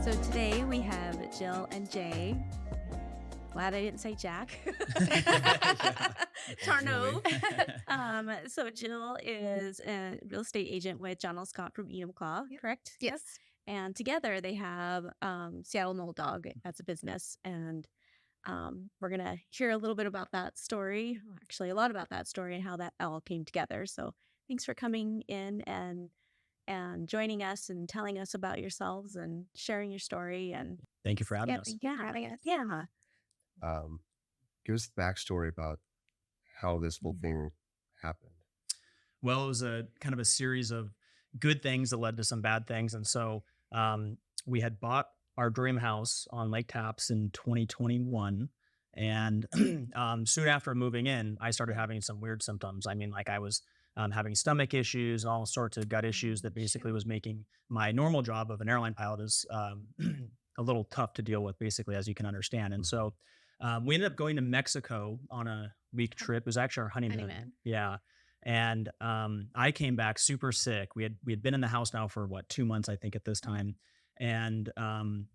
So today we have Jill and Jay. Glad I didn't say Jack. Tarno. So Jill is a real estate agent with John L. Scott from Enumclaw, correct? Yes. And together they have Seattle Mold Dog as a business. And we're going to hear a little bit about that story, actually a lot about that story and how that all came together. So thanks for coming in and joining us and telling us about yourselves and sharing your story. And thank you for having us. Thank you for having us. Yeah. Give us the backstory about how this whole thing happened. Well, it was a kind of a series of good things that led to some bad things. And so we had bought our dream house on Lake Tapps in 2021. And soon after moving in, I started having some weird symptoms. I mean, like I was having stomach issues, all sorts of gut issues that basically was making my normal job of an airline pilot is a little tough to deal with, basically, as you can understand. And so we ended up going to Mexico on a week trip. It was actually our honeymoon. Yeah. And I came back super sick. We had been in the house now for 2 months, I think, at this time. And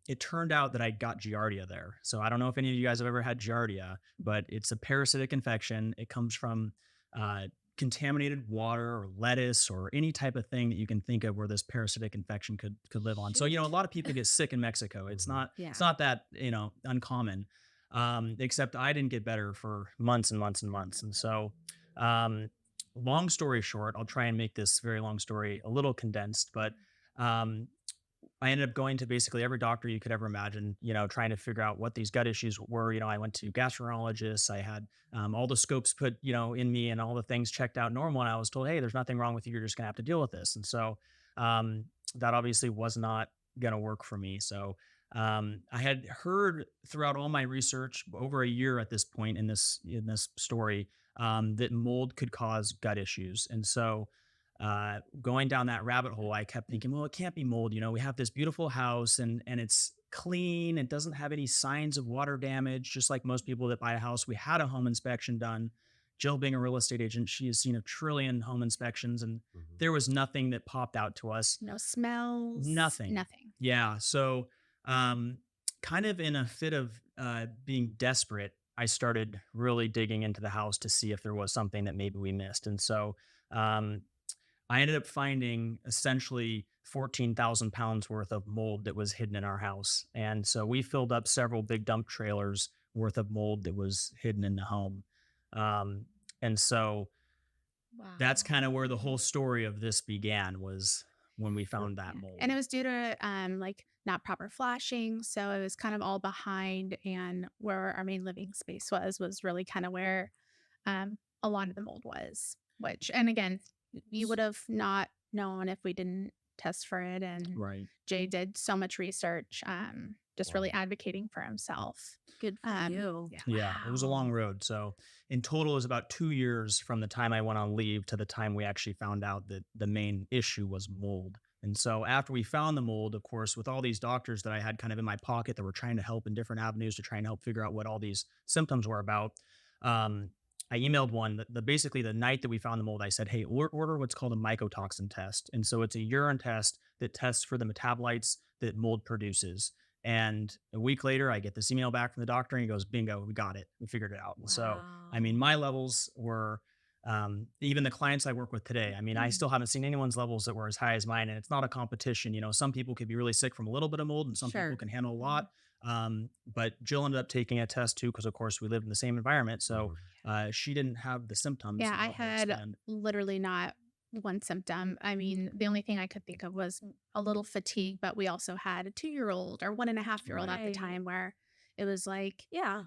it turned out that I got Giardia there. So I don't know if any of you guys have ever had Giardia, but it's a parasitic infection. It comes from contaminated water or lettuce or any type of thing that you can think of where this parasitic infection could live on. So, a lot of people get sick in Mexico. It's not that, uncommon. Except I didn't get better for months and months and months. And so, long story short, I'll try and make this very long story a little condensed, but I ended up going to basically every doctor you could ever imagine, trying to figure out what these gut issues were. I went to gastroenterologists. I had all the scopes put, in me and all the things checked out normal. And I was told, hey, there's nothing wrong with you. You're just going to have to deal with this. And so that obviously was not going to work for me. So I had heard throughout all my research over a year at this point in this story that mold could cause gut issues. And so going down that rabbit hole, I kept thinking, well, it can't be mold. We have this beautiful house and it's clean. It doesn't have any signs of water damage. Just like most people that buy a house, we had a home inspection done. Jill, being a real estate agent, she has seen 1 trillion home inspections and there was nothing that popped out to us. No smells. Nothing. Yeah. So kind of in a fit of being desperate, I started really digging into the house to see if there was something that maybe we missed. And so I ended up finding essentially 14,000 pounds worth of mold that was hidden in our house. And so we filled up several big dump trailers worth of mold that was hidden in the home. And so that's kind of where the whole story of this began, was when we found that mold. And it was due to not proper flashing. So it was kind of all behind, and where our main living space was really kind of where a lot of the mold was, and again, you would have not known if we didn't test for it. And Jay did so much research, really advocating for himself. Good for you. Yeah, it was a long road. So in total, it was about 2 years from the time I went on leave to the time we actually found out that the main issue was mold. And so after we found the mold, of course, with all these doctors that I had kind of in my pocket that were trying to help in different avenues to try and help figure out what all these symptoms were about, I emailed one that basically the night that we found the mold, I said, hey, order what's called a mycotoxin test. And so it's a urine test that tests for the metabolites that mold produces. And a week later, I get this email back from the doctor and he goes, bingo, we got it. We figured it out. And so, I mean, my levels were, even the clients I work with today, I mean, I still haven't seen anyone's levels that were as high as mine. And it's not a competition. Some people could be really sick from a little bit of mold and some people can handle a lot. But Jill ended up taking a test too, because of course we live in the same environment. So she didn't have the symptoms. Yeah, I had literally not one symptom. I mean, the only thing I could think of was a little fatigue, but we also had a 2-year-old or 1.5-year-old at the time, where it was like,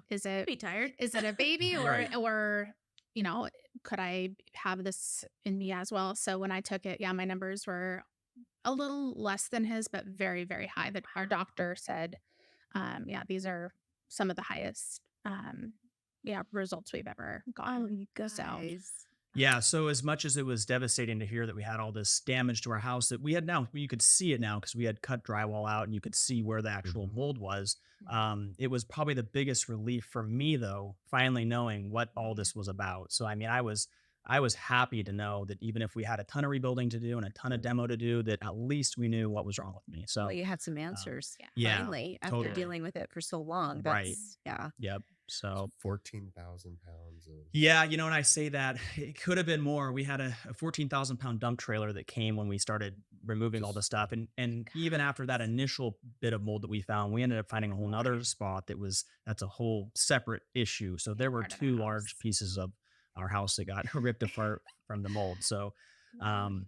is it be tired? Is it a baby or could I have this in me as well? So when I took it, my numbers were a little less than his, but very, very high. That our doctor said, these are some of the highest results we've ever gotten. Oh, you guys. So as much as it was devastating to hear that we had all this damage to our house, that we had now, you could see it now because we had cut drywall out and you could see where the actual mold was. It was probably the biggest relief for me, though, finally knowing what all this was about. So, I mean, I was I was happy to know that even if we had a ton of rebuilding to do and a ton of demo to do, that at least we knew what was wrong with me. Well, So, you had some um, answers Yeah. yeah, finally after Yeah. totally. dealing with it for so long. Right. That's yeah. Yep. So, 14,000 pounds of. yeah, and I say that it could have been more. We had a 14,000 pound dump trailer that came when we started removing all the Just stuff. And even after that Guys. initial bit of mold that we found, we ended up finding a whole nother spot that's a whole separate issue. So Yeah, there were part of the two large house. pieces of our house that got ripped apart from the mold. So, Wow, you um,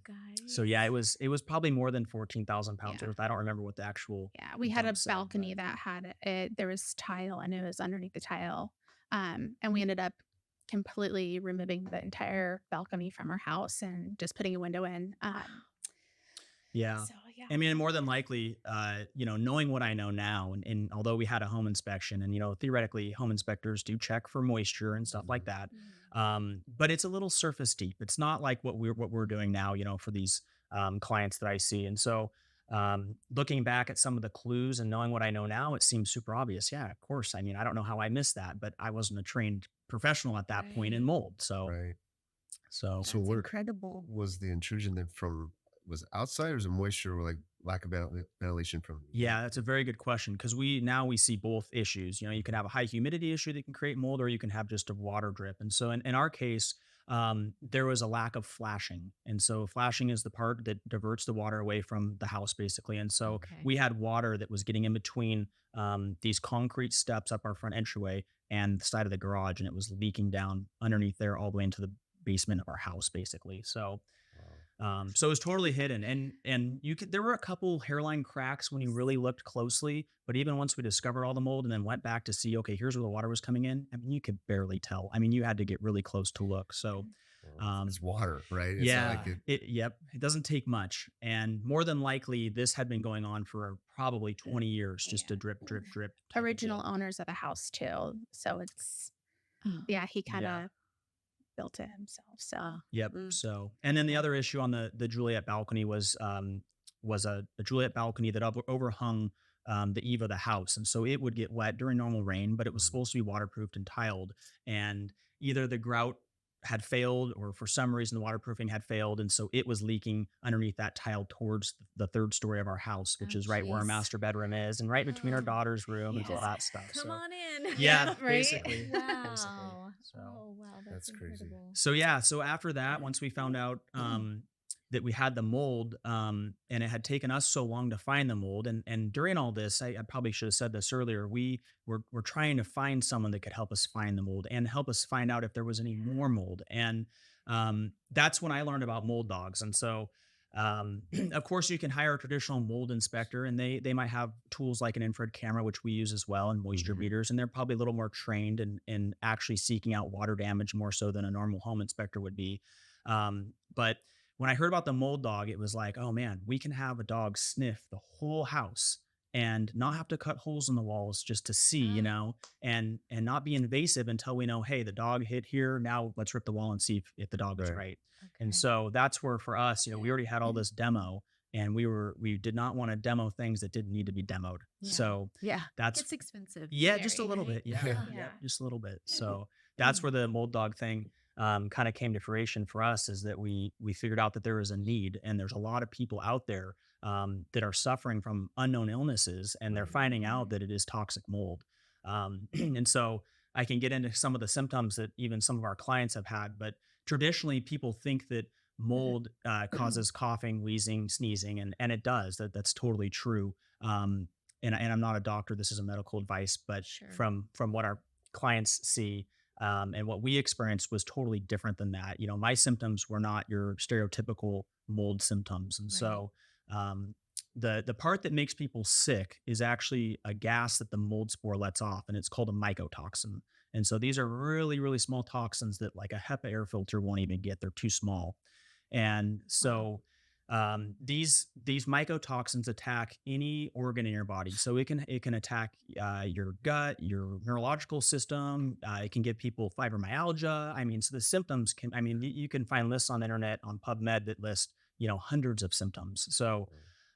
so yeah, guys. it was probably more than 14,000 pounds Yeah. worth. I don't remember what the actual Yeah, we had a dump said, but balcony that had it there was tile and it was underneath the tile. And we ended up completely removing the entire balcony from our house and just putting a window in. yeah. So yeah. I mean, more than likely, knowing what I know now, and although we had a home inspection, and theoretically, home inspectors do check for moisture and stuff like that, but it's a little surface deep. It's not like what we're doing now, for these clients that I see. And so, looking back at some of the clues and knowing what I know now, it seems super obvious. Yeah, of course. I mean, I don't know how I missed that, but I wasn't a trained professional at that point in Right. mold. So, Right. so So That's what incredible. was the intrusion then from? Was it outside or was it moisture or like lack of ventilation from? Yeah, that's a very good question because we see both issues. You can have a high humidity issue that can create mold, or you can have just a water drip. And so in our case, there was a lack of flashing. And so flashing is the part that diverts the water away from the house, basically. And so Okay. we had water that was getting in between these concrete steps up our front entryway and the side of the garage, and it was leaking down underneath there all the way into the basement of our house, basically. So Wow. so it was totally hidden, and there were a couple hairline cracks when you really looked closely. But even once we discovered all the mold and then went back to see, okay, here's where the water was coming in. I mean, you could barely tell. I mean, you had to get really close to look. So, Well, um, it's water, right? It's not like yeah, yep, it doesn't take much, and more than likely, this had been going on for probably 20 years, just Yeah. a drip, drip, drip type of Original deal. owners of the house too. So it's Oh, yeah, he kind Yeah. of built it himself. So Yep. mm, So, and then the okay. other issue on the Juliet balcony was a Juliet balcony that overhung the eave of the house, and so it would get wet during normal rain, but it was Mhm. supposed to be waterproofed and tiled, and either the grout had failed or for some reason the waterproofing had failed, and so it was leaking underneath that tile towards the third story of our house, which Oh, is right where our jeez. master bedroom is, and right between our Oh, daughter's room you and all just yeah. that stuff. come So, on in. yeah, Right? basically, basically. Wow. So. Oh, wow. That's That's crazy. incredible. So yeah, so after that, once we found out that we had the mold, and it had taken us so long to find the mold, and during all this, I probably should have said this earlier. We're trying to find someone that could help us find the mold and help us find out if there was any more mold, and that's when I learned about mold dogs. And so, of course, you can hire a traditional mold inspector, and they might have tools like an infrared camera, which we use as well, and moisture Mhm. meters, and they're probably a little more trained in actually seeking out water damage more so than a normal home inspector would be. But when I heard about the mold dog, it was like, oh man, we can have a dog sniff the whole house and not have to cut holes in the walls just to see, Ah, and not be invasive until we know, hey, the dog hit here. Now let's rip the wall and see if the dog is Right. right. And okay. so that's where for us, we already had all this demo, and we did not want to demo things that didn't need to be demoed. Yeah. So Yeah. that's Gets expensive. yeah, just a Very. little Right? bit. Yeah. Yeah. Ah, Yep. Yeah. Just a little bit. So that's where the mold dog thing kind of came to fruition for us, is that we figured out that there is a need, and there's a lot of people out there that are suffering from unknown illnesses, and they're Right. finding out that it is toxic mold. And so I can get into some of the symptoms that even some of our clients have had, but traditionally people think that mold causes coughing, wheezing, sneezing, and it does. That's totally true. And I'm not a doctor. This is a medical advice, but Sure. from what our clients see, and what we experienced was totally different than that. My symptoms were not your stereotypical mold symptoms, and Right. so the part that makes people sick is actually a gas that the mold spore lets off, and it's called a mycotoxin. And so these are really really small toxins that like a HEPA air filter won't even get. They're too small, and Wow. so these mycotoxins attack any organ in your body. So it can attack your gut, your neurological system. It can give people fibromyalgia. I mean, so the symptoms can. I mean, you can find lists on the internet on PubMed that list hundreds of symptoms. So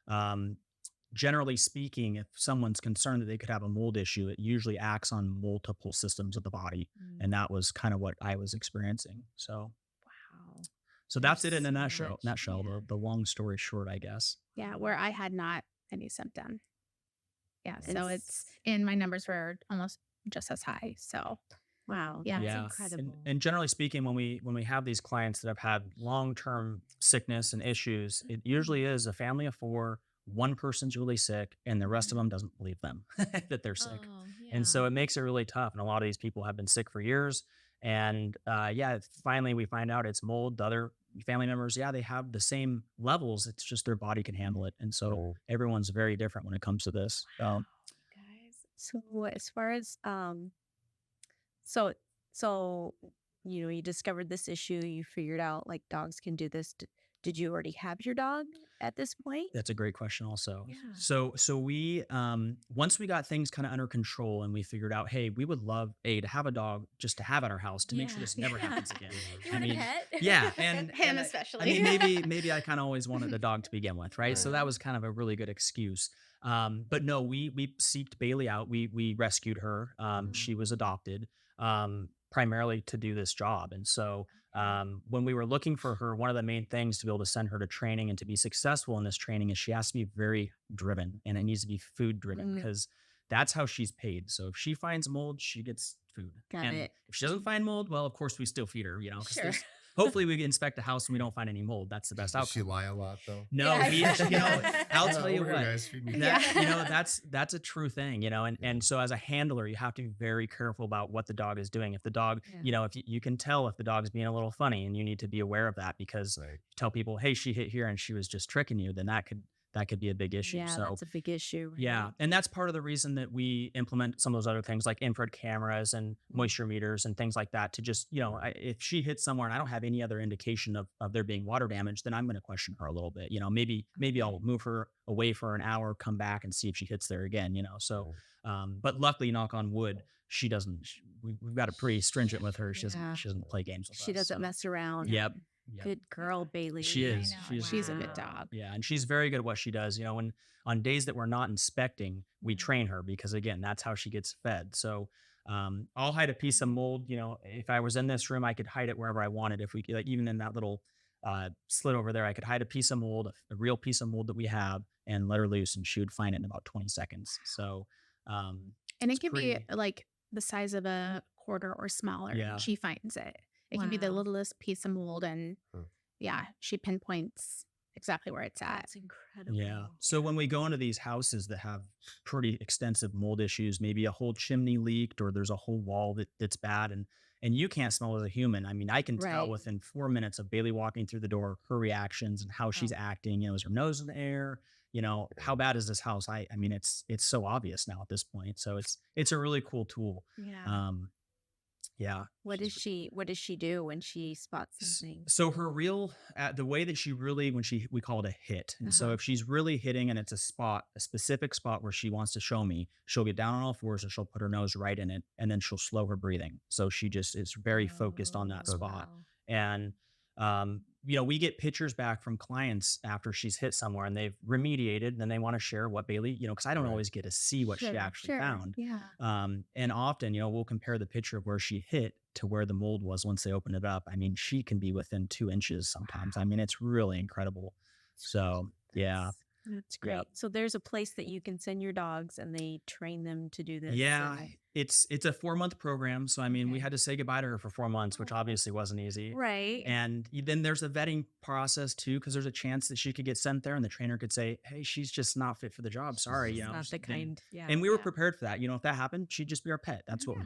um, generally speaking, if someone's concerned that they could have a mold issue, it usually acts on multiple systems of the body, Mm, and that was kind of what I was experiencing. So wow. So There's that's it in a so nutshell. much. Yeah. The long story short, I guess. Yeah, where I had not any symptom. Yeah, And so it's and my numbers were almost just as high. So wow, Yeah. that's Yeah. incredible. And generally speaking, when we have these clients that have had long-term sickness and issues, it usually is a family of four. One person's really sick, and the rest of them doesn't believe them that they're sick. Oh, And so yeah. it makes it really tough. And a lot of these people have been sick for years. And yeah, finally we find out it's mold. The other family members, yeah, they have the same levels. It's just their body can handle it. And so Oh, everyone's very different when it comes to this. Guys. So as far as so so you discovered this issue, you figured out like dogs can do this. Did you already have your dog at this point? That's a great question also. Yeah. So we once we got things kind of under control and we figured out, hey, we would love to have a dog just to have at our house to make sure this never happens again. You I want a mean, pet? yeah, and him I especially. mean maybe I kind of always wanted a dog to begin with, right? So that was kind of a really good excuse. But no, we seeked Bailey out. We rescued her. She was adopted primarily to do this job, and so when we were looking for her, one of the main things to be able to send her to training and to be successful in this training is she has to be very driven, and it needs to be food driven Mm. because that's how she's paid. So if she finds mold, she gets food. Got And it. if she doesn't find mold, well, of course we still feed her, 'cause Sure. there's hopefully we inspect a house and we don't find any mold. That's the best does she outcome. lie a lot though? No, Yeah. I'll Yeah, tell you over here, what. guys, feed me. That's a true thing, and so as a handler, you have to be very careful about what the dog is doing. If the dog, Yeah. if you can tell if the dog's being a little funny, and you need to be aware of that because Right. tell people, hey, she hit here and she was just tricking you, then that could be a big issue. Yeah, So that's a big issue. Right? yeah, and that's part of the reason that we implement some of those other things like infrared cameras and moisture meters and things like that to just, if she hits somewhere and I don't have any other indication of there being water damage, then I'm going to question her a little bit. Maybe I'll move her away for an hour, come back and see if she hits there again. So, but luckily, knock on wood, she doesn't. We've got it pretty stringent with her. Yeah. She doesn't play games with us. She doesn't so. mess around. Yep. Yep. Good girl, Bailey. She I is. know. She's She's a good Wow. dog. Yeah, and she's very good at what she does. When on days that we're not inspecting, we train her because again, that's how she gets fed. So I'll hide a piece of mold. If I was in this room, I could hide it wherever I wanted. If we like, even in that little slit over there, I could hide a piece of mold, a real piece of mold that we have, and let her loose, and she would find it in about 20 seconds. So And it it's can pretty. be like the size of a quarter or smaller. Yeah. She finds it. It can be the Wow. littlest piece of mold, and Huh. yeah, she pinpoints exactly where it's at. That's incredible. Yeah. So when we go into these houses that have pretty extensive mold issues, maybe a whole chimney leaked or there's a whole wall that's bad and you can't smell as a human. I mean, I can tell Right. within 4 minutes of Bailey walking through the door, her reactions and how she's acting. Is her nose in the air? How bad is this house? I mean, it's so obvious now at this point. So it's a really cool tool. Yeah. Yeah. What she's does she do when she spots something? So her the way that she really, we call it a hit. And so Uh-huh. if she's really hitting and it's a specific spot where she wants to show me, she'll get down on all fours and she'll put her nose right in it and then she'll slow her breathing. So she just is very focused on that Oh, spot. wow. And, we get pictures back from clients after she's hit somewhere and they've remediated and then they want to share what Bailey, because I don't Right. always get to see what she Sure, actually found. Yeah. And often, we'll compare the picture of where she hit to where the mold was once they opened it up. I mean, she can be within 2 inches sometimes. I mean, it's really incredible. So, yeah. That's great. Yep. So there's a place that you can send your dogs and they train them to do this. Yeah. and- It's a 4-month program. So, I mean, we Okay. had to say goodbye to her for 4 months, which obviously wasn't easy. Right. And then there's a vetting process too, because there's a chance that she could get sent there and the trainer could say, hey, she's just not fit for the job. Sorry. It's You know, not the kind. Yeah. and we were Yeah. prepared for that. If that happened, she'd just be our pet. That's what,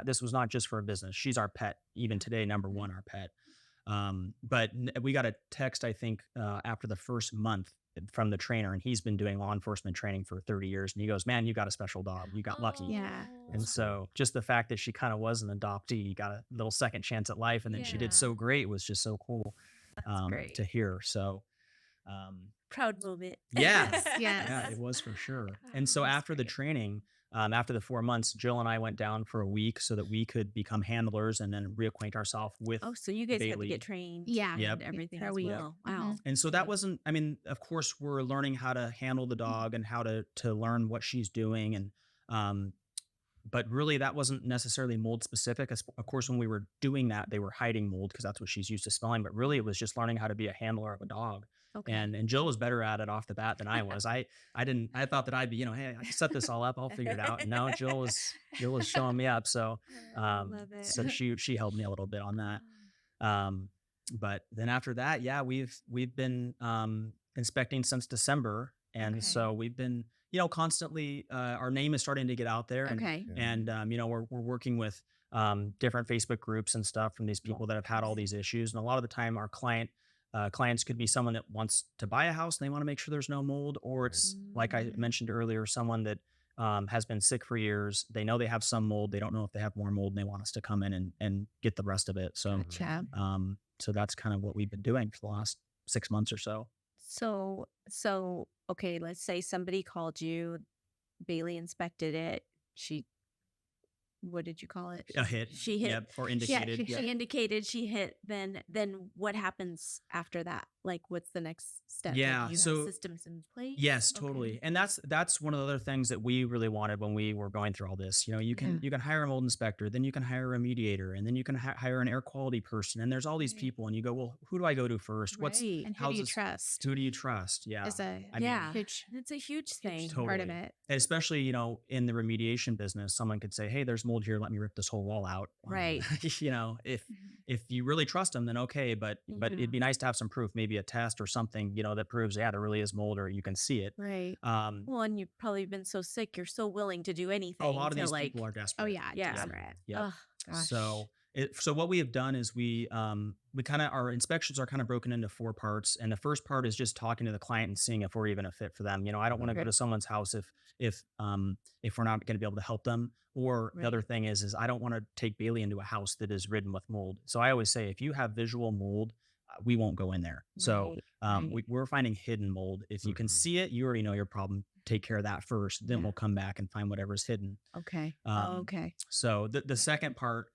this was not just for a business. She's our pet, even today, number one, our pet. But we got a text, I think, after the first month from the trainer, and he's been doing law enforcement training for 30 years. And he goes, man, you got a special dog. You got lucky. Yeah. And so just the fact that she kind of was an adoptee, got a little second chance at life, and then she Yeah. did so great was just so cool That's great. to hear. So, Proud moment. yeah. Yes. Yeah, it was for sure. And so Oh, that's after the great. training, after the 4 months, Jill and I went down for a week so that we could become handlers and then reacquaint ourselves with. Oh, so you guys had to Bailey. get trained. Yeah. Yep. And everything For a as week. well. Wow. And so that wasn't, I mean, of course, we're learning how to handle the dog and how to learn what she's doing. And But really, that wasn't necessarily mold specific. Of course, when we were doing that, they were hiding mold because that's what she's used to smelling. But really, it was just learning how to be a handler of a dog. Okay. And Jill was better at it off the bat than I was. I didn't I thought that I'd be, hey, I can set this all up, I'll figure it out. And no, Jill was showing me up. So I love it. so she helped me a little bit on that. Um, but then after that, yeah, we've been inspecting since December, and Okay. so we've been constantly our name is starting to get out there, Okay. Yeah. and we're working with different Facebook groups and stuff from these people that have had all these issues, and a lot of the time our clients could be someone that wants to buy a house and they want to make sure there's no mold, or it's like I Mm. mentioned earlier, someone that has been sick for years. They know they have some mold. They don't know if they have more mold, and they want us to come in and get the rest of it. So, Gotcha. so that's kind of what we've been doing for the last 6 months or so. So okay, let's say somebody called you, Bailey inspected it. She what did you call it? A hit, She hit. yep, or Yeah, indicated, she yep. She indicated she hit. Then what happens after that? Like, what's the next step? Like, Yeah, you have so systems in place? yes, Okay. totally. And that's one of the other things that we really wanted when we were going through all this. Yeah. You can hire a mold inspector, then you can hire a mediator, and then you can hire an air quality person. And there's all these Right. people, and you go, well, who do I go to first? Right. And who how's do you this? trust Who do you trust? Yeah, is a I mean, Yeah. huge, It's a huge huge thing. part of totally. it. Especially in the remediation business, someone could say, hey, there's mold here. Let me rip this whole wall out. Right. If you really trust them, then okay. But Yeah. it'd be nice to have some proof, maybe a test or something, that proves, yeah, there really is mold, or you can see it. Right. Um, Well, and you've probably been so sick, you're so willing to do a anything lot of to these like, people are Oh desperate. yeah, yeah. desperate. Yep. Oh gosh. So what we have done is we kind of, our inspections are kind of broken into 4 parts, and the first part is just talking to the client and seeing if we're even a fit for them. I don't want to go Okay. to someone's house if we're not going to be able to help them. Or the Right. other thing is I don't want to take Bailey into a house that is ridden with mold. So I always say, if you have visual mold, we won't go in there. So Right. Right. we're finding hidden mold. If you can Mhm. see it, you already know your problem. Take care of that first. Then Yeah. we'll come back and find whatever's hidden. Okay. Um, Okay. so the second part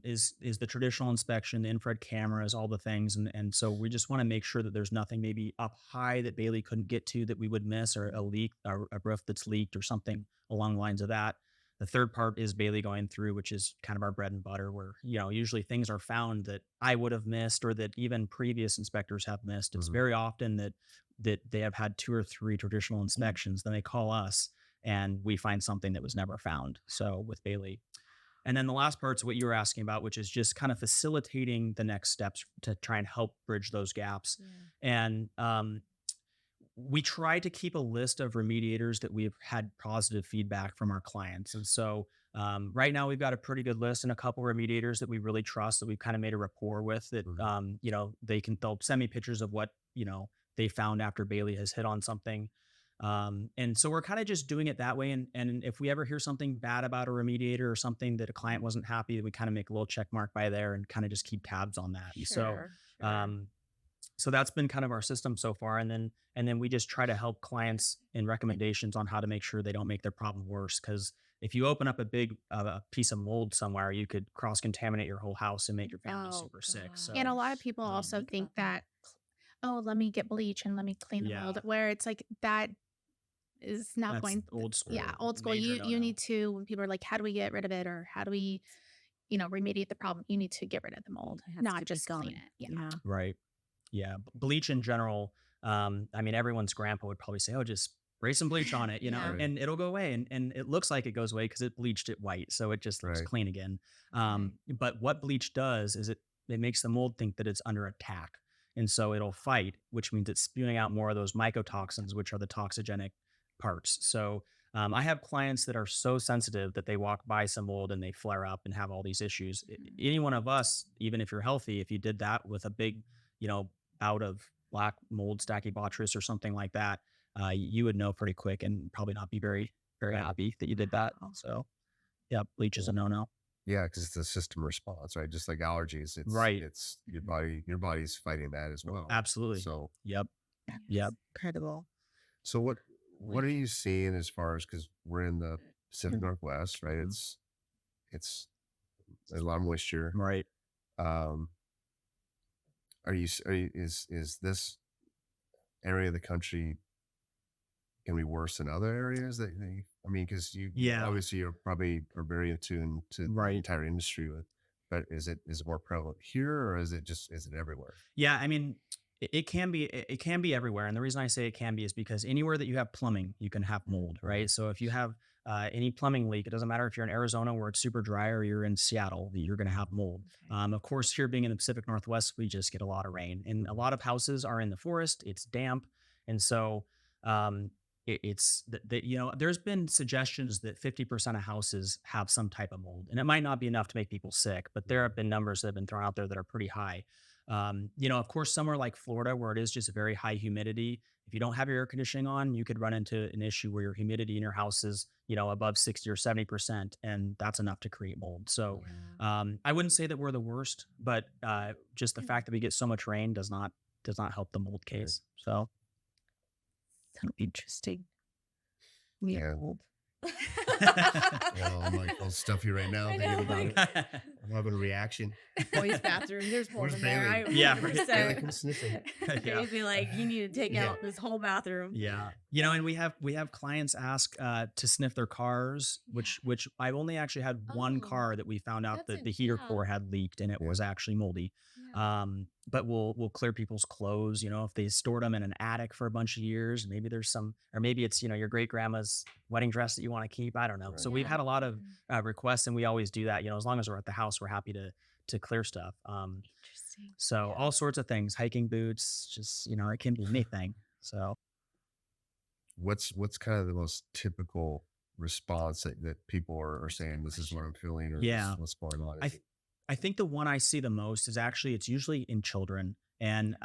is the traditional inspection, the infrared cameras, all the things, and so we just want to make sure that there's nothing maybe up high that Bailey couldn't get to that we would miss, or a leak, or a roof that's leaked, or something along the lines of that. The third part is Bailey going through, which is kind of our bread and butter, where usually things are found that I would have missed, or that even previous inspectors have missed. It's Mhm. very often that they have had 2 or 3 traditional inspections, then they call us and we find something that was never found. So with Bailey. And then the last part's what you were asking about, which is just kind of facilitating the next steps to try and help bridge those gaps. Yeah. And we try to keep a list of remediators that we've had positive feedback from our clients. And so right now we've got a pretty good list, and a couple remediators that we really trust, that we've kind of made a rapport with, that Mhm. they'll send me pictures of what they found after Bailey has hit on something. And so we're kind of just doing it that way. And if we ever hear something bad about a remediator, or something that a client wasn't happy, we kind of make a little check mark by there and kind of just keep tabs on that. Sure. Sure. So that's been kind of our system so far. And then we just try to help clients in recommendations on how to make sure they don't make their problem worse. Because if you open up a big piece of mold somewhere, you could cross contaminate your whole house and make your family Oh, super sick. So And a lot of people also think think about that. that, oh, let me get bleach and let me clean the yeah, mold, where it's like that is not that's going. old school. Yeah, old school. Major You no-no. need to, when people are like, how do we get rid of it, or how do we, remediate the problem? You need to get rid of the mold, It has not to be just clean gone. it. Yeah. Yeah. Right. Yeah. Bleach in general. I mean, everyone's grandpa would probably say, oh, just spray some bleach on it, Yeah. Right. and it'll go away. And it looks like it goes away because it bleached it white. So it just looks Right. clean again. But what bleach does is it makes the mold think that it's under attack. And so it'll fight, which means it's spewing out more of those mycotoxins, which are the toxigenic parts. So I have clients that are so sensitive that they walk by some mold and they flare up and have all these issues. Any one of us, even if you're healthy, if you did that with a big, bout of black mold stachybotrys or something like that, you would know pretty quick and probably not be very, very happy that you did that. Wow. So yeah, bleach is a no-no. Yeah, because it's a system response, right? Just like allergies, Right. it's your body's fighting that as well. Absolutely. So Yep. That's Yep. incredible. so what are you seeing as far as, because we're in the Pacific Mhm. Northwest, right? Mhm. It's there's a lot of moisture. Right. Um, is this area of the country can be worse than other areas that you I mean, because you Yeah. obviously you're probably are very attuned to the Right. entire industry with, but is it more prevalent here or is it everywhere? Yeah, I mean, it can be everywhere, and the reason I say it can be is because anywhere that you have plumbing, you can have mold, right? So if you have any plumbing leak, it doesn't matter if you're in Arizona where it's super dry or you're in Seattle, that you're going to have mold. Okay. Of course, here being in the Pacific Northwest, we just get a lot of rain, and a lot of houses are in the forest. It's damp, and so it's that there's been suggestions that 50% of houses have some type of mold, and it might not be enough to make people sick, but there have been numbers that have been thrown out there that are pretty high. Of course, somewhere like Florida, where it is just very high humidity, if you don't have your air conditioning on, you could run into an issue where your humidity in your house is, above 60 or 70%, and that's enough to create mold. So Yeah. I wouldn't say that we're the worst, but just the fact that we get so much rain does not help the mold Right. case. So So interesting. We have Yeah. mold. Well, I'm like all stuffy right now I thinking know, about like- it. I'm having a reaction. Boys' bathroom. There's mold Where's in there. Bailey? Yeah, 100%. Bailey, come sniffing. Yeah. They'd be like, you need to take Yeah. out this whole bathroom. Yeah, and we have clients ask to sniff their cars, which I've only actually had one Oh, car that we found out that's that a the heater yeah. core had leaked and it Yeah. was actually moldy. Yeah. But we'll clear people's clothes. If they stored them in an attic for a bunch of years, maybe there's some, or maybe it's your great grandma's wedding dress that you want to keep. I don't know. Right. So we've Yeah. had a lot of requests, and we always do that. As long as we're at the house, we're happy to clear stuff. Interesting. So Yeah. all sorts of things, hiking boots, just it can be anything. So. What's kind of the most typical response that people are saying, this is what I'm feeling, or Yeah. what's going on? I Is th- I think the one I see the most is actually it's usually in children. And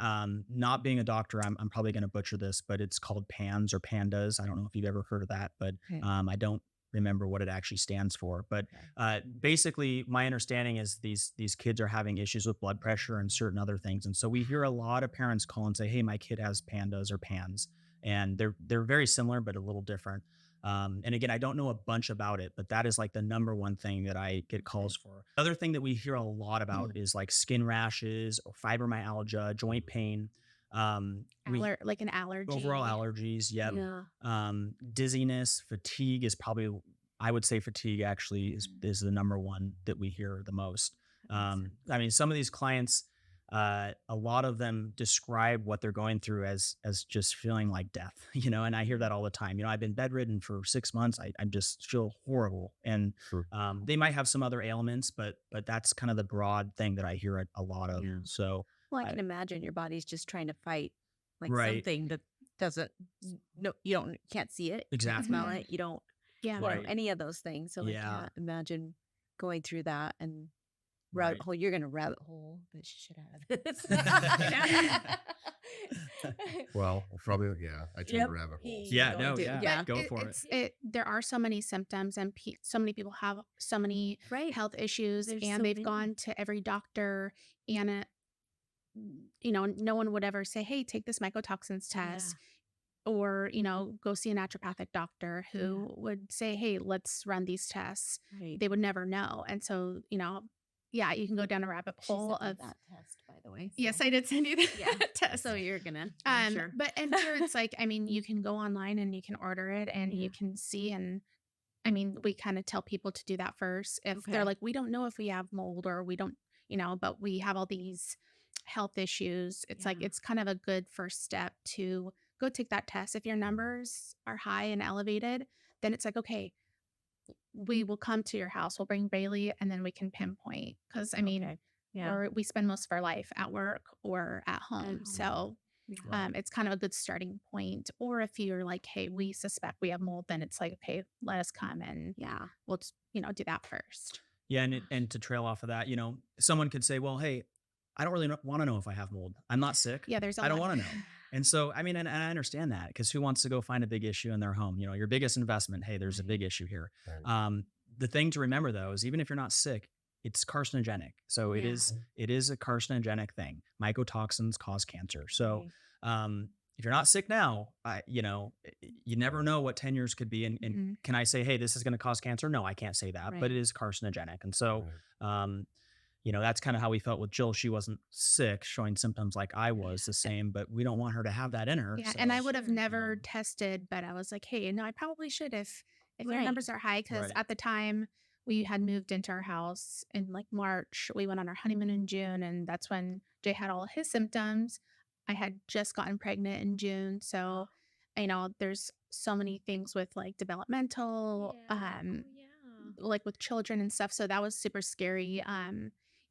not being a doctor, I'm probably going to butcher this, but it's called PANS or PANDAS. I don't know if you've ever heard of that, but Okay. I don't remember what it actually stands for. But Okay. basically, my understanding is these kids are having issues with blood pressure and certain other things, and so we hear a lot of parents call and say, "Hey, my kid has PANDAS or PANS," and they're very similar but a little different. And again, I don't know a bunch about it, but that is like the number one thing that I get calls for. Other thing that we hear a lot about is like skin rashes or fibromyalgia, joint pain, we Like an allergy. overall allergies. Yep. Yeah. Dizziness, fatigue is probably, I would say fatigue actually is the number one that we hear the most. That makes I mean, some of these clients, a lot of them describe what they're going through as just feeling like death, and I hear that all the time. I've been bedridden for 6 months. I just feel horrible. And Sure. they might have some other ailments, but that's kind of the broad thing that I hear a lot of. Yeah. So Well, I I- can imagine your body's just trying to fight like Right. something that doesn't. No, you can't see it. You can't Exactly. smell it. You don't. Yeah. Right. Any of those things. So I Yeah. can't imagine going through that and Right. rabbit hole. You're gonna rabbit hole the shit out of this. Well, probably, yeah. I tend Yep. to rabbit holes. Yeah, You no, don't do- yeah. yeah. Go for it. There are so many symptoms, and so many people have so many Right. health issues, There's and so they've many. gone to every doctor, and no one would ever say, "Hey, take this mycotoxins test," or go see a naturopathic doctor who would say, "Hey, let's run these tests." Right. They would never know, and so yeah, you can go down a rabbit She hole sent me of. that test, by the way. Yes, so- I did send you the Yeah. test. So you're gonna. I'm sure. But and here it's like, I mean, you can go online and you can order it and Yeah. you can see, and I mean, we kind of tell people to do that first. If Okay. they're like, we don't know if we have mold or we don't, but we have all these health issues, it's like Yeah. it's kind of a good first step to go take that test. If your numbers are high and elevated, then it's like, okay, we will come to your house, we'll bring Bailey, and then we can pinpoint. Because I mean, Okay. Yeah. or we spend most of our life at work or at home. home. So Yeah. it's kind of a good starting point. Or if you're like, hey, we suspect we have mold, then it's like, okay, let us come and Yeah. we'll just, do that first. Yeah, and to trail off of that, someone could say, "Well, hey, I don't really want to know if I have mold. I'm not sick. Yeah, there's a I don't lot. want to know." And so, I mean, and I understand that because who wants to go find a big issue in their home? Your biggest investment. Hey, there's a big issue here. Right. The thing to remember though is even if you're not sick, it's carcinogenic. So Yeah. it is a carcinogenic thing. Mycotoxins cause cancer. So Right. if you're not sick now, you never know what 10 years could be. And Mhm. can I say, hey, this is going to cause cancer? No, I can't say that, Right. but it is carcinogenic. And so, Right. that's kind of how we felt with Jill. She wasn't sick, showing symptoms like I was the same, but we don't want her to have that in her. Yeah. And I so- would have Sure. never tested, but I was like, hey, I probably should if if your Right. numbers are high, because Right. at the time we had moved into our house in like March. We went on our honeymoon in June, and that's when Jay had all his symptoms. I had just gotten pregnant in June. So, there's so many things with like developmental, like with children and stuff. So that was super scary.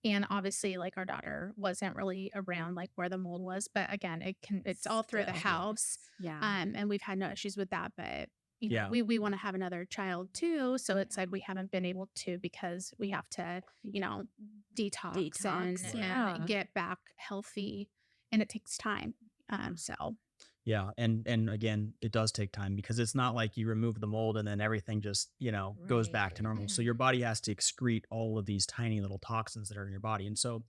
And obviously like our daughter wasn't really around like where the mold was, but again, it's all through the Still. house. Yeah. And we've had no issues with that, but Yeah. we want to have another child too. So it's like we haven't been able to because we have to, detox, and Detox, yeah. get back healthy, and it takes time. So Yeah, and again, it does take time because it's not like you remove the mold and then everything just, goes back to Right. normal. So your body has to excrete all of these tiny little toxins that are in your body. And so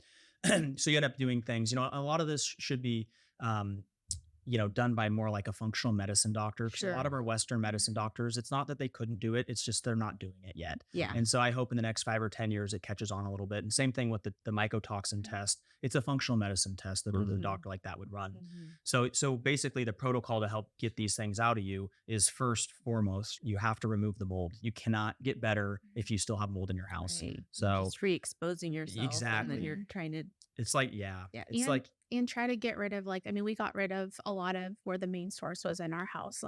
so you end up doing things, a lot of this should be done by more like a functional medicine doctor. 'Cause a lot Sure. of our Western medicine doctors, it's not that they couldn't do it, it's just they're not doing it yet. Yeah. And so I hope in the next 5 or 10 years it catches on a little bit. And same thing with the mycotoxin test. It's a functional medicine test that a Mhm. doctor like that would run. Mhm. So basically the protocol to help get these things out of you is first foremost, you have to remove the mold. You cannot get better if you still have mold in your house. Right. So just re-exposing yourself, and exactly. then you're trying to. It's like, yeah, Yeah, it's and like, and try to get rid of we got rid of a lot of where the main source was in our house,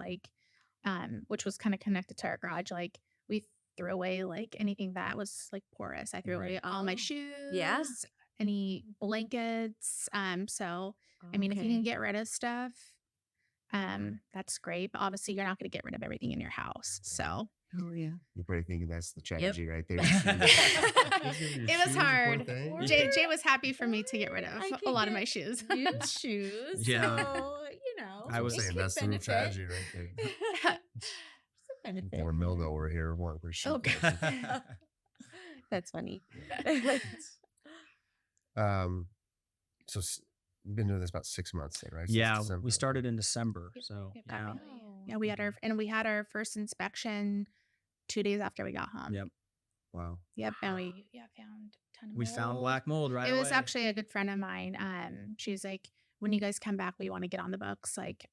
which was kind of connected to our garage. Like we threw away like anything that was like porous. I threw away Right. all my Oh, shoes, yeah. any blankets. So I mean, if you Okay. can get rid of stuff, that's great. But obviously you're not going to get rid of everything in your house. So Oh yeah. You're probably thinking that's the Yep. strategy right there. it was hard. Jay was happy for me to get rid of I a could lot of get my shoes. used shoes. Yeah. So I I'm was- it saying could that's the real benefit. strategy right there. It's a benefit. More mildew over here. One for shoe Okay. prices. That's funny. So you've been doing this about 6 months then, right? Since yeah, December. we started in December. Yep, So yep, yeah. got Yeah, we had our first inspection 2 days after we got home. Yep. Wow. Yep, and we found a ton of We found mold. black mold right It was away. actually a good friend of mine. She's like, when you guys come back, we want to get on the books like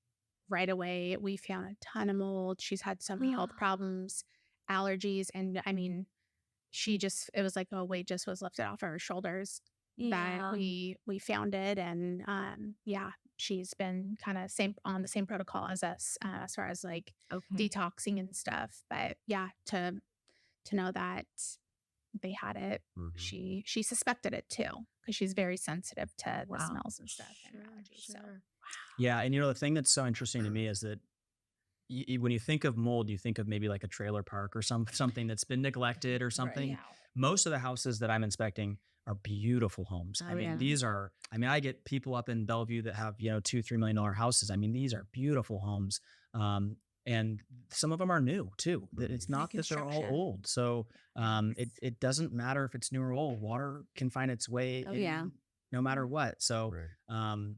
right away. We found a ton of mold. She's had some health problems, allergies, and I mean, it was like a weight just was lifted off her shoulders that Yeah. we found it, and she's been kind of on the same protocol as us, as far as like Okay. detoxing and stuff. But yeah, to know that they had it, Mhm. she suspected it too, because she's very sensitive to the Wow. smells and stuff and Sure, allergies. So sure. Yeah, and the thing that's so interesting to me is that when you think of mold, you think of maybe like a trailer park or something that's been neglected or something. yeah. Most of the houses that I'm inspecting are beautiful homes. I Oh, mean, yeah. these are. I mean, I get people up in Bellevue that have $2-3 million houses. I mean, these are beautiful homes, and some of them are new too. It's not that they're all Construction. old. So it doesn't matter if it's new or old. Water can find its way. Oh, yeah. No matter what. So Right.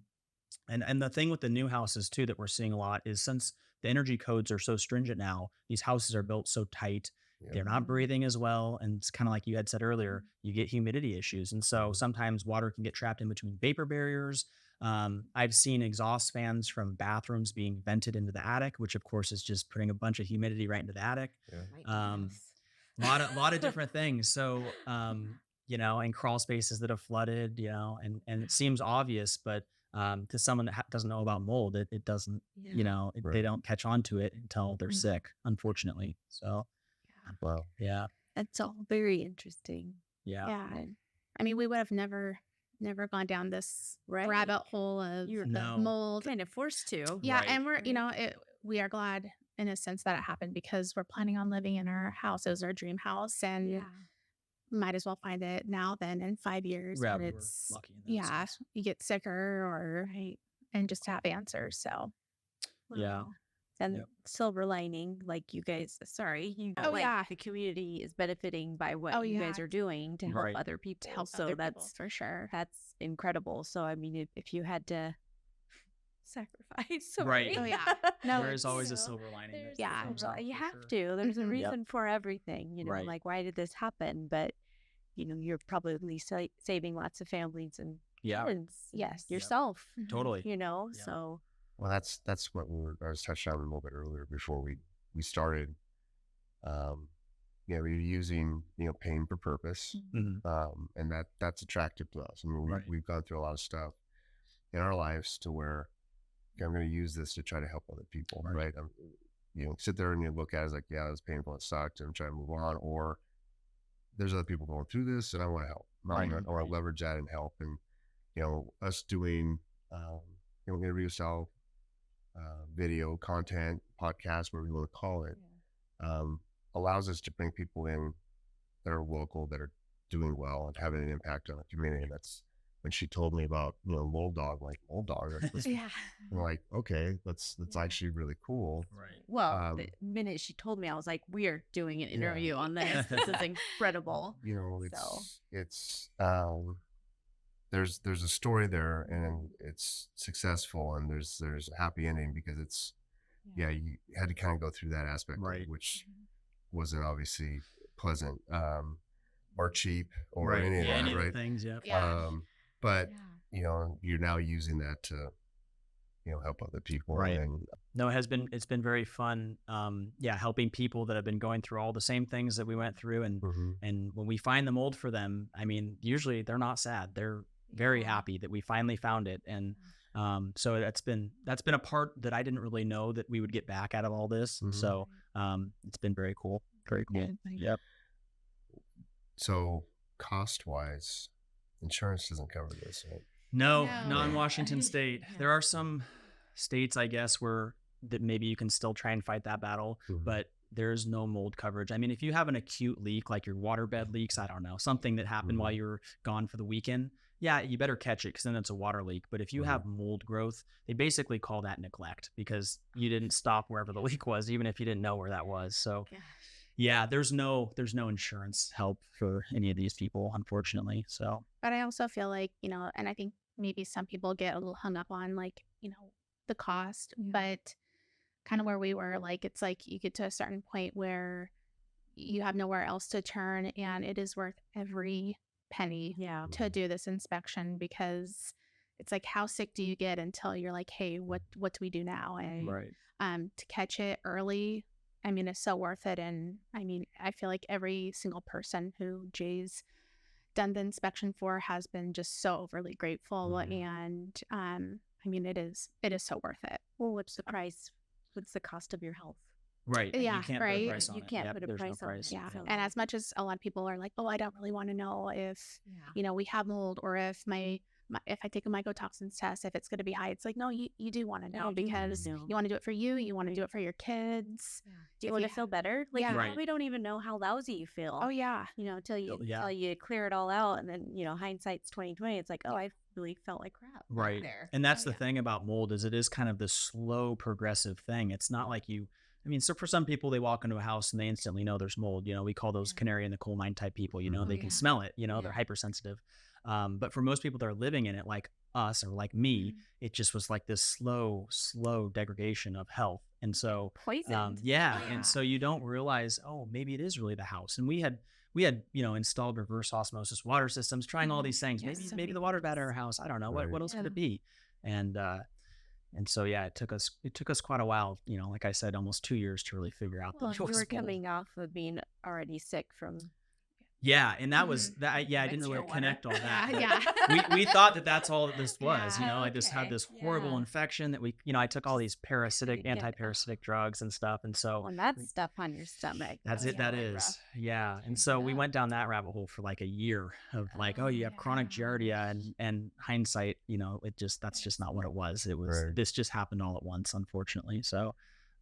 and the thing with the new houses too that we're seeing a lot is since the energy codes are so stringent now, these houses are built so tight, Yep. they're not breathing as well. And it's kind of like you had said earlier, you get humidity issues. And so sometimes water can get trapped in between vapor barriers. I've seen exhaust fans from bathrooms being vented into the attic, which of course is just putting a bunch of humidity right into the attic. Yeah. My Um, goodness. lot of different things. So, and crawl spaces that have flooded, and it seems obvious, but to someone that doesn't know about mold, it doesn't, Yeah. they Right. don't catch on to it until they're Mhm. sick, unfortunately. So, Wow. yeah, That's all very interesting. yeah, Yeah. Right. I mean, we would have never gone down this Right. rabbit hole of You're No. mold. kind of forced to. Yeah, Right. and we're, Right. we are glad in a sense that it happened, because we're planning on living in our house. It was our dream house, and Yeah. might as well find it now than in 5 years Yeah, when we were it's lucky in that yeah, sense. you get sicker, or Right. and just to have answers. So Yeah. Wow. And Yep. silver lining, like you guys, Oh, like yeah. the community is benefiting by what Oh, you guys yeah. are doing to help Right. other people. to help So other people, that's for sure. that's incredible. So I mean, if you had to sacrifice, Right. sorry. Oh, yeah. No, There is always a it's- silver lining. There's that Yeah. a comes silver- out you for have sure. to. There's a Mhm. Yep. reason for everything. Right. Like why did this happen? But you're probably saving lots of families and Yeah, kids, Yes. yourself. Mhm. totally. Yeah. Yeah. Well, that's what I was touched on a little bit earlier before we started. We're using, pain for purpose. Mhm. And that's attractive to us. I mean, Right. we've gone through a lot of stuff in our lives to where, okay, I'm going to use this to try to help other people. Right. Right. Sit there and you look at it as like, yeah, it was painful. It sucked. I'm trying to move on. Or there's other people going through this and I want to help. Right. I want to leverage that and help. And, us doing, interview style video content, podcast, whatever you want to call it, um, allows us to bring people in that are local, that are doing well and having an impact on the community. And that's when she told me about, mold dog, like mold dog. Yeah. I'm like, okay, that's actually really cool. Right. Well, the minute she told me, I was like, "We're doing an interview on this. This is incredible." It's there's a story there and it's successful and there's a happy ending because it's you had to kind of go through that aspect of it, Right. which wasn't obviously pleasant or cheap or Right. any of Yeah, that, any of the right? things. Yep. Yeah. But you're now using that to help other people. Right. And No, it's been very fun. Helping people that have been going through all the same things that we went through, and when we find the mold for them, I mean, usually they're not sad. They're very happy that we finally found it, and so that's been a part that I didn't really know that we would get back out of all this. So it's been very cool. Very cool. Good. Yep. so cost wise, insurance doesn't cover this, right? No, No. not in Washington State. There are some states, I guess, where that maybe you can still try and fight that battle, but there's no mold coverage. I mean, if you have an acute leak, like your waterbed leaks, I don't know, something that happened while you were gone for the weekend, yeah, you better catch it because then it's a water leak. But if you have mold growth, they basically call that neglect because you didn't stop wherever the leak was, even if you didn't know where that was. So yeah, there's no insurance help for any of these people, unfortunately. So But I also feel like, and I think maybe some people get a little hung up on like, the cost, but kind of where we were, like, it's like you get to a certain point where you have nowhere else to turn and it is worth every penny to do this inspection because it's like, how sick do you get until you're like, hey, what do we do now? And to catch it early, I mean, it's so worth it. And I mean, I feel like every single person who Jay's done the inspection for has been just so overly grateful. And I mean, it is so worth it. Well, what's the price? What's the cost of your health? Right. Yeah, You can't right. put a price on You it. can't Yep, put a there's no price on it. price. Yeah. So- And as much as a lot of people are like, oh, I don't really want to know if, we have mold or if if I take a mycotoxins test, if it's going to be high, it's like, no, you do want to know you do wanna because know. you want to do it for you. You want to do it for your kids. Do you If want you to feel better? Like, Yeah. you Right. probably don't even know how lousy you feel. Oh, yeah. Till you Yeah. till you clear it all out, and then hindsight's 2020. It's like, oh, I really felt like crap. back Right. there. And that's Oh, the thing about mold is it is kind of this slow progressive thing. It's not like so for some people, they walk into a house and they instantly know there's mold. We call those canary in the coal mine type people, they can smell it, they're hypersensitive. But for most people that are living in it, like us or like me, it just was like this slow degradation of health. And so, Poisoned. and so you don't realize, oh, maybe it is really the house. And we had, installed reverse osmosis water systems, trying all these things. Yes. Maybe the water's bad at our house. I don't know. Right. What else could it be? And so, yeah, it took us quite a while, like I said, almost 2 years to really figure out Well, that it you was were mold. coming off of being already sick from. Yeah, and that was that. I didn't Next really year, connect all that. Yeah. we thought that's all that this was. Yeah, I just had okay. this horrible Yeah. infection that I took all these Yeah. anti-parasitic drugs and stuff, and so When that stuff on your stomach. that's it. yeah, That really is, rough. yeah. And so we Yeah. went down that rabbit hole for like a year of like, oh, you have chronic giardia, and hindsight, that's just not what it was. It was Right. this just happened all at once, unfortunately. So,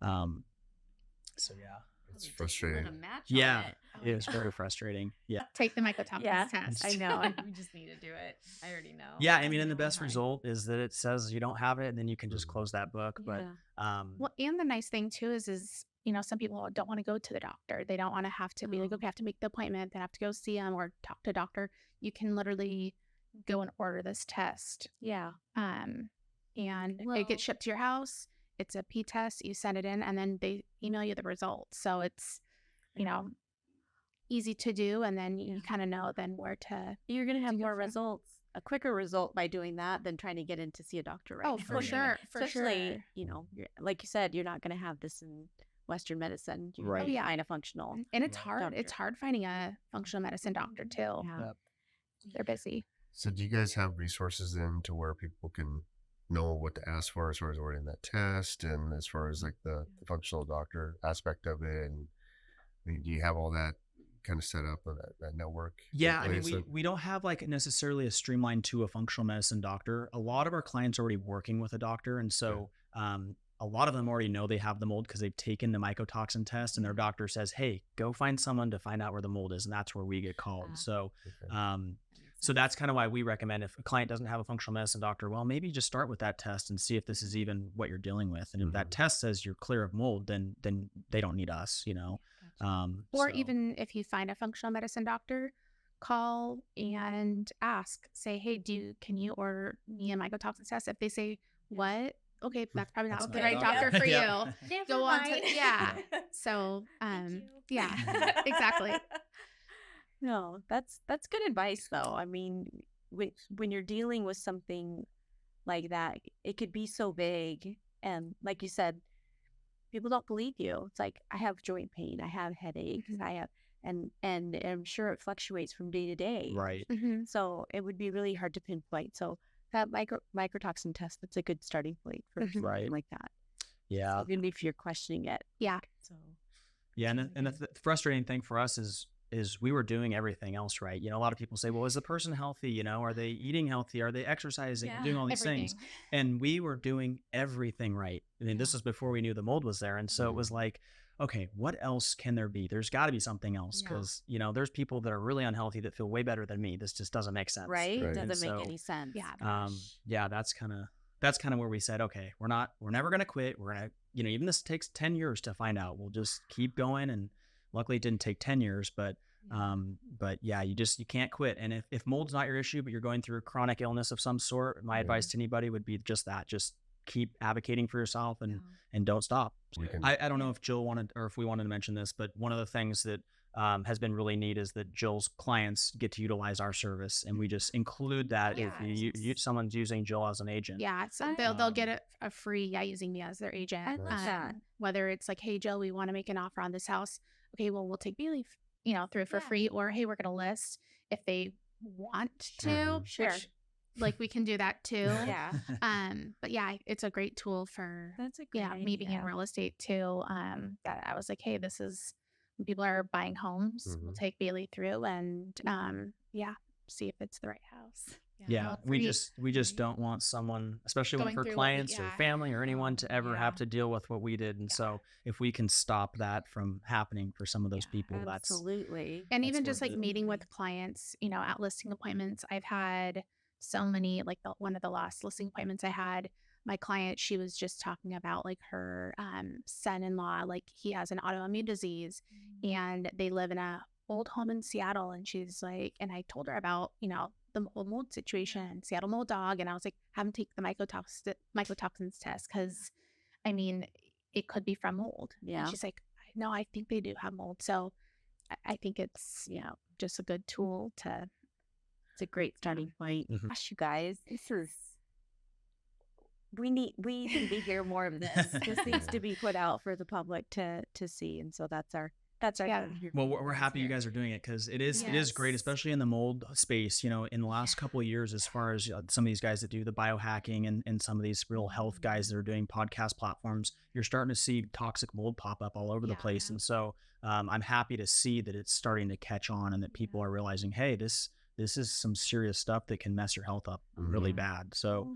yeah. It's frustrating. Yeah, it was very frustrating. Yeah. Take the mycotoxins Yeah, test. I know. We just need to do it. I already know. Yeah, I mean, and the best result is that it says you don't have it, and then you can just Mhm. close that book. But Yeah. Well, and the nice thing too is some people don't want to go to the doctor. They don't want to have to be like, Oh. okay, I have to make the appointment. They have to go see them or talk to a doctor. You can literally go and order this test. Yeah. And it Well- gets shipped to your house. It's a P test. You send it in, and then they email you the results. So it's, easy to do, and then you Yeah. kind of know then where to. You're going to have go more from. results, a quicker result by doing that than trying to get in to see a doctor right Oh, now. for sure, for Especially, sure. like you said, you're not going to have this in Western medicine. You Right. can Yeah. find a functional. And it's Right. hard. Doctor. It's hard finding a functional medicine doctor too. Yeah. Yep. They're busy. So do you guys have resources then to where people can know what to ask for as far as ordering that test and as far as like the functional doctor aspect of it? And I mean, do you have all that kind of set up or that network? in Yeah, I mean, place? we don't have like necessarily a streamline to a functional medicine doctor. A lot of our clients are already working with a doctor, and so a lot of them already know they have the mold because they've taken the mycotoxin test, and their doctor says, "Hey, go find someone to find out where the mold is," and that's where we get called. So, Okay. so that's kind of why we recommend if a client doesn't have a functional medicine doctor, well, maybe just start with that test and see if this is even what you're dealing with. And if that test says you're clear of mold, then they don't need us, you know. Or So- even if you find a functional medicine doctor, call and ask. Say, hey, can you order me a mycotoxin test? If they say, what? Okay, that's probably not That's the not right a doctor doctor. for Yeah. you. Go on to yeah. So yeah, exactly. No, that's good advice though. I mean, when you're dealing with something like that, it could be so vague, and like you said, people don't believe you. It's like I have joint pain, I have headaches, I have, and I'm sure it fluctuates from day to day. Right. Mm-hmm. So it would be really hard to pinpoint. So that microtoxin test, that's a good starting point for something Right. like that. Yeah. Even if you're questioning it. Yeah. So Yeah, and the frustrating thing for us is we were doing everything else right. You know, a lot of people say, "Well, is the person healthy? You know, are they eating healthy? Are they exercising? Doing all these things?" And we were doing everything right. I mean, this was before we knew the mold was there, and so it was like, okay, what else can there be? There's got to be something else because you know, there's people that are really unhealthy that feel way better than me. This just doesn't make sense, right? Right. Doesn't And make so, any sense. Yeah. yeah, that's kind of where we said, okay, we're never gonna quit. We're gonna, you know, even this takes 10 years to find out. We'll just keep going, and luckily it didn't take 10 years, but yeah, you can't quit. And if mold's not your issue, but you're going through a chronic illness of some sort, my advice to anybody would be just that: just keep advocating for yourself and don't stop. We can- I don't know if Jill wanted or if we wanted to mention this, but one of the things that has been really neat is that Jill's clients get to utilize our service, and we just include that if someone's using Jill as an agent. Yeah, so they'll get a free using me as their agent. I love that. Whether it's like, hey Jill, we want to make an offer on this house. Okay, well we'll take Bailey, through for free, or hey, we're gonna list if they want to. Sure. Which, like we can do that too. Yeah. But yeah, it's a great tool for That's a great me being in idea. real estate too. That I was like, hey, this is when people are buying homes. We'll take Bailey through and see if it's the right house. Yeah, Well, we just don't want someone, especially Going for through what we- clients or yeah. family or anyone, to ever have Yeah. to deal with what we did. And so if we can stop that from happening for some of those people, that's Absolutely. And That's even just worth like it. meeting with clients, at listing appointments, I've had so many, like one of the last listing appointments I had, my client, she was just talking about like her son-in-law, like he has an autoimmune disease and they live in a old home in Seattle. And she's like, and I told her about, the old mold situation, Seattle mold dog. And I was like, have him take the mycotoxins test. Cause I mean, it could be from mold. Yeah. And she's like, no, I think they do have mold. So I think it's, just a good tool to. It's a great starting point. Mhm. Gosh, you guys, we need to hear more of this. This needs to be put out for the public to see. And so that's our Yeah. well, we're happy you guys are doing it because it is great, especially in the mold space. You know, in the last couple of years, as far as some of these guys that do the biohacking and some of these real health guys that are doing podcast platforms, you're starting to see toxic mold pop up all over the place. And so I'm happy to see that it's starting to catch on and that people are realizing, hey, this is some serious stuff that can mess your health up really bad. So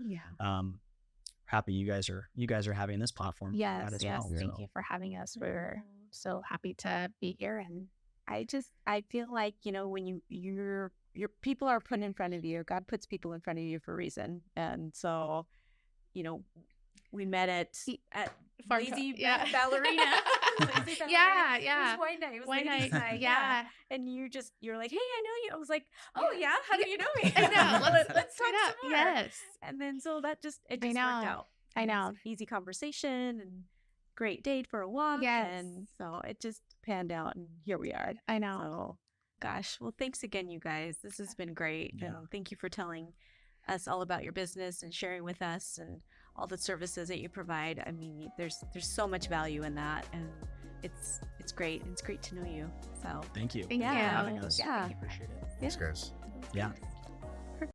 happy you guys are having this platform for that as well. Thank So- you for having us. We're so happy to be here. And I feel like, when your people are put in front of you, God puts people in front of you for a reason. And so, we met at Lazy Ballerina. Lazy Ballerina. Yeah, It was wine night. It was one ladies' night, night. yeah. And you're like, hey, I know you. I was like, oh yeah, how do you know me? I know. Let's talk Straight up. some more. Yes, And then so it just I worked know. out. I And know. it's an easy conversation and great date for a walk. Yes. And so it just panned out, and here we are. I know. So, gosh, well, thanks again, you guys. This has been great. Yeah. And thank you for telling us all about your business and sharing with us and all the services that you provide. I mean, there's so much value in that, and it's great. It's great to know you. So Thank you. Thank Yeah. you. for having us. Yeah. Appreciate it. Thanks, guys. Yeah.